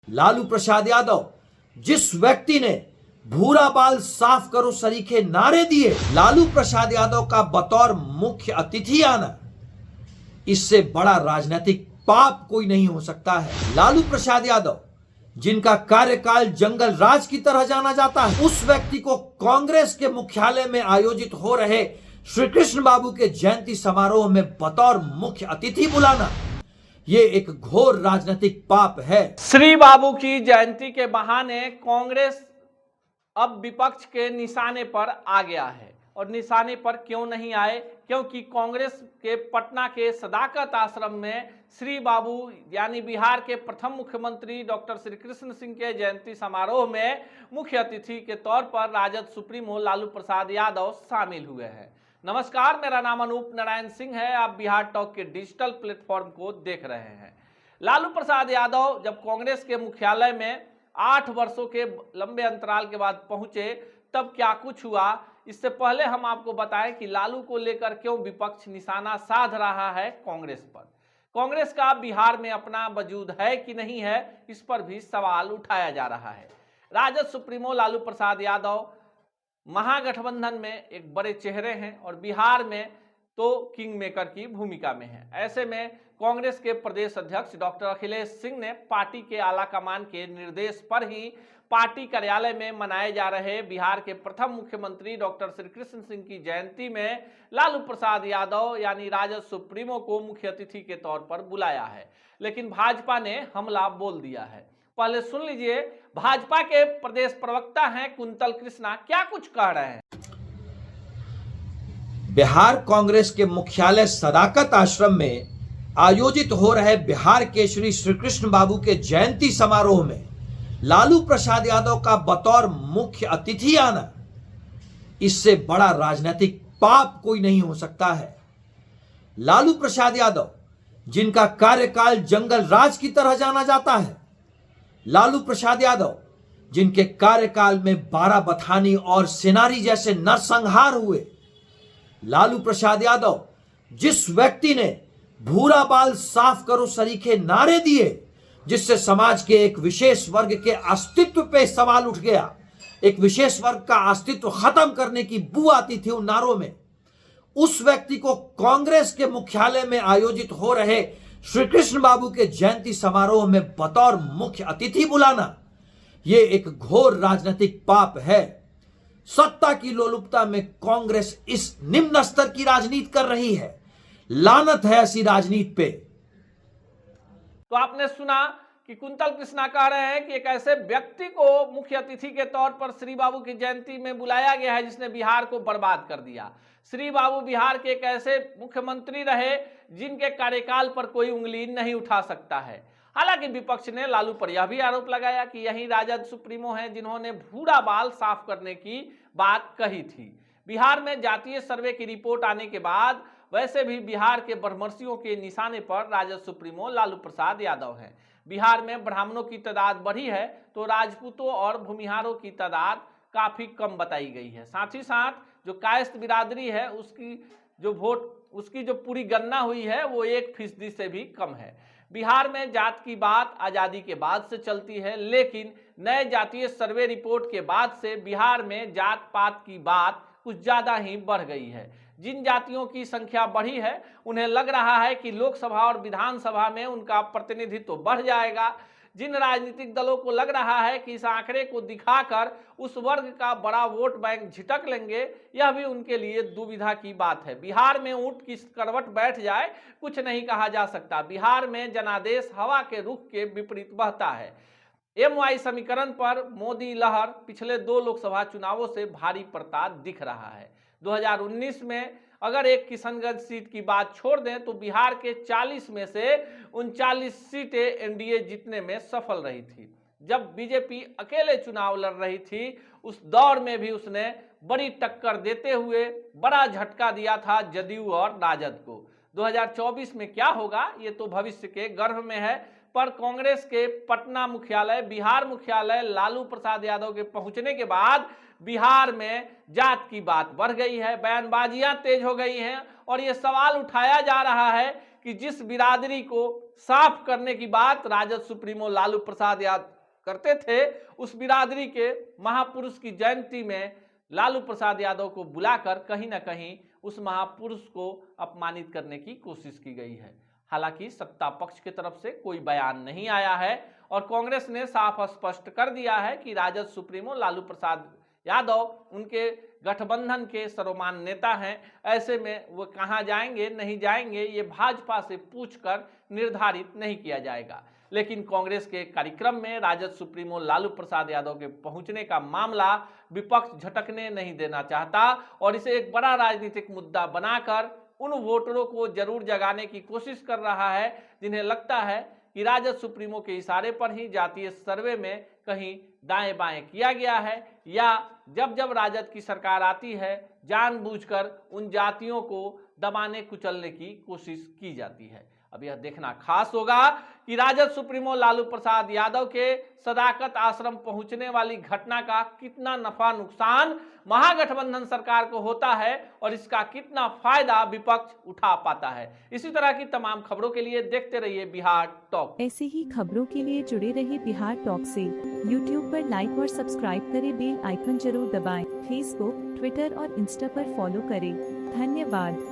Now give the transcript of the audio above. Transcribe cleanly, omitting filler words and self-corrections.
लालू प्रसाद यादव, जिस व्यक्ति ने भूरा बाल साफ करो सरीखे नारे दिए, लालू प्रसाद यादव का बतौर मुख्य अतिथि आना, इससे बड़ा राजनीतिक पाप कोई नहीं हो सकता है। लालू प्रसाद यादव, जिनका कार्यकाल जंगल राज की तरह जाना जाता है, उस व्यक्ति को कांग्रेस के मुख्यालय में आयोजित हो रहे श्री कृष्ण बाबू के जयंती समारोह में बतौर मुख्य अतिथि बुलाना, ये एक घोर राजनीतिक पाप है। श्री बाबू की जयंती के बहाने कांग्रेस अब विपक्ष के निशाने पर आ गया है। और निशाने पर क्यों नहीं आए? क्योंकि कांग्रेस के पटना के सदाकत आश्रम में श्री बाबू यानी बिहार के प्रथम मुख्यमंत्री डॉक्टर श्री कृष्ण सिंह के जयंती समारोह में मुख्य अतिथि के तौर पर राजद सुप्रीमो लालू प्रसाद यादव शामिल हुए हैं। नमस्कार, मेरा नाम अनूप नारायण सिंह है। आप बिहार टॉक के डिजिटल प्लेटफॉर्म को देख रहे हैं। लालू प्रसाद यादव जब कांग्रेस के मुख्यालय में 8 वर्षों के लंबे अंतराल के बाद पहुंचे, तब क्या कुछ हुआ, इससे पहले हम आपको बताएं कि लालू को लेकर क्यों विपक्ष निशाना साध रहा है कांग्रेस पर। कांग्रेस का बिहार में अपना वजूद है कि नहीं है, इस पर भी सवाल उठाया जा रहा है। राजद सुप्रीमो लालू प्रसाद यादव महागठबंधन में एक बड़े चेहरे हैं और बिहार में तो किंग मेकर की भूमिका में है। ऐसे में कांग्रेस के प्रदेश अध्यक्ष डॉक्टर अखिलेश सिंह ने पार्टी के आला कमान के निर्देश पर ही पार्टी कार्यालय में मनाए जा रहे बिहार के प्रथम मुख्यमंत्री डॉक्टर श्री कृष्ण सिंह की जयंती में लालू प्रसाद यादव यानी राजद सुप्रीमो को मुख्य अतिथि के तौर पर बुलाया है। लेकिन भाजपा ने हमला बोल दिया है। पहले सुन लीजिए, भाजपा के प्रदेश प्रवक्ता हैं कुंतल कृष्णा क्या कुछ कह रहे हैं। बिहार कांग्रेस के मुख्यालय सदाकत आश्रम में आयोजित हो रहे बिहार केसरी श्री कृष्ण बाबू के जयंती समारोह में लालू प्रसाद यादव का बतौर मुख्य अतिथि आना, इससे बड़ा राजनीतिक पाप कोई नहीं हो सकता है। लालू प्रसाद यादव, जिनका कार्यकाल जंगल राज की तरह जाना जाता है, लालू प्रसाद यादव, जिनके कार्यकाल में 12 बथानी और सेनारी जैसे नरसंहार हुए, लालू प्रसाद यादव, जिस व्यक्ति ने भूरा बाल साफ करो सरीखे नारे दिए, जिससे समाज के एक विशेष वर्ग के अस्तित्व पे सवाल उठ गया, एक विशेष वर्ग का अस्तित्व खत्म करने की बू आती थी उन नारों में, उस व्यक्ति को कांग्रेस के मुख्यालय में आयोजित हो रहे श्री कृष्ण बाबू के जयंती समारोह में बतौर मुख्य अतिथि बुलाना, यह एक घोर राजनीतिक पाप है। सत्ता की लोलुपता में कांग्रेस इस निम्न स्तर की राजनीति कर रही है। लानत है ऐसी राजनीति पे। तो आपने सुना कि कुंतल कृष्णा कह रहे हैं कि एक ऐसे व्यक्ति को मुख्य अतिथि के तौर पर श्री बाबू की जयंती में बुलाया गया है जिसने बिहार को बर्बाद कर दिया। श्री बाबू बिहार के एक ऐसे मुख्यमंत्री रहे जिनके कार्यकाल पर कोई उंगली नहीं उठा सकता है। हालांकि विपक्ष ने लालू पर यह भी आरोप लगाया कि यही राजद सुप्रीमो हैं जिन्होंने भूरा बाल साफ करने की बात कही थी। बिहार में जातीय सर्वे की रिपोर्ट आने के बाद वैसे भी बिहार के ब्रह्मर्षियों के निशाने पर राजद सुप्रीमो लालू प्रसाद यादव हैं। बिहार में ब्राह्मणों की तादाद बढ़ी है तो राजपूतों और भूमिहारों की तादाद काफी कम बताई गई है। साथ ही साथ जो कायस्थ बिरादरी है उसकी जो पूरी गणना हुई है वो 1% से भी कम है। बिहार में जात की बात आजादी के बाद से चलती है, लेकिन नए जातीय सर्वे रिपोर्ट के बाद से बिहार में जात पात की बात कुछ ज्यादा ही बढ़ गई है। जिन जातियों की संख्या बढ़ी है उन्हें लग रहा है कि लोकसभा और विधानसभा में उनका प्रतिनिधित्व बढ़ जाएगा। जिन राजनीतिक दलों को लग रहा है कि इस आंकड़े को दिखाकर उस वर्ग का बड़ा वोट बैंक झिटक लेंगे, यह भी उनके लिए दुविधा की बात है। बिहार में ऊंट की करवट बैठ जाए कुछ नहीं कहा जा सकता। बिहार में जनादेश हवा के रुख के विपरीत बहता है। MY समीकरण पर मोदी लहर पिछले 2 लोकसभा चुनावों से भारी पड़ता दिख रहा है। 2019 में अगर एक किशनगंज सीट की बात छोड़ दें तो बिहार के 40 में से 39 सीटें NDA जीतने में सफल रही थी। जब बीजेपी अकेले चुनाव लड़ रही थी उस दौर में भी उसने बड़ी टक्कर देते हुए बड़ा झटका दिया था जदयू और राजद को। 2024 में क्या होगा ये तो भविष्य के गर्भ में है, पर कांग्रेस के पटना मुख्यालय बिहार मुख्यालय लालू प्रसाद यादव के पहुंचने के बाद बिहार में जात की बात बढ़ गई है, बयानबाजियां तेज हो गई हैं और ये सवाल उठाया जा रहा है कि जिस बिरादरी को साफ करने की बात राजद सुप्रीमो लालू प्रसाद यादव करते थे, उस बिरादरी के महापुरुष की जयंती में लालू प्रसाद यादव को बुलाकर कहीं ना कहीं उस महापुरुष को अपमानित करने की कोशिश की गई है। हालांकि सत्ता पक्ष की तरफ से कोई बयान नहीं आया है और कांग्रेस ने साफ स्पष्ट कर दिया है कि राजद सुप्रीमो लालू प्रसाद यादव उनके गठबंधन के सर्वमान्य नेता हैं। ऐसे में वो कहां जाएंगे नहीं जाएंगे ये भाजपा से पूछकर निर्धारित नहीं किया जाएगा। लेकिन कांग्रेस के कार्यक्रम में राजद सुप्रीमो लालू प्रसाद यादव के पहुंचने का मामला विपक्ष झटकने नहीं देना चाहता और इसे एक बड़ा राजनीतिक मुद्दा बनाकर उन वोटरों को जरूर जगाने की कोशिश कर रहा है जिन्हें लगता है कि राजद सुप्रीमो के इशारे पर ही जातीय सर्वे में कहीं दाएं बाएं किया गया है या जब जब राजद की सरकार आती है जानबूझकर उन जातियों को दबाने कुचलने की कोशिश की जाती है। अब यह देखना खास होगा कि राजद सुप्रीमो लालू प्रसाद यादव के सदाकत आश्रम पहुंचने वाली घटना का कितना नफा नुकसान महागठबंधन सरकार को होता है और इसका कितना फायदा विपक्ष उठा पाता है। इसी तरह की तमाम खबरों के लिए देखते रहिए बिहार टॉक। ऐसे ही खबरों के लिए जुड़े रहिए बिहार टॉक से। यूट्यूब पर लाइक और सब्सक्राइब करें, बेल आइकन जरूर दबाएं। फेसबुक, ट्विटर और इंस्टा पर फॉलो करें। धन्यवाद।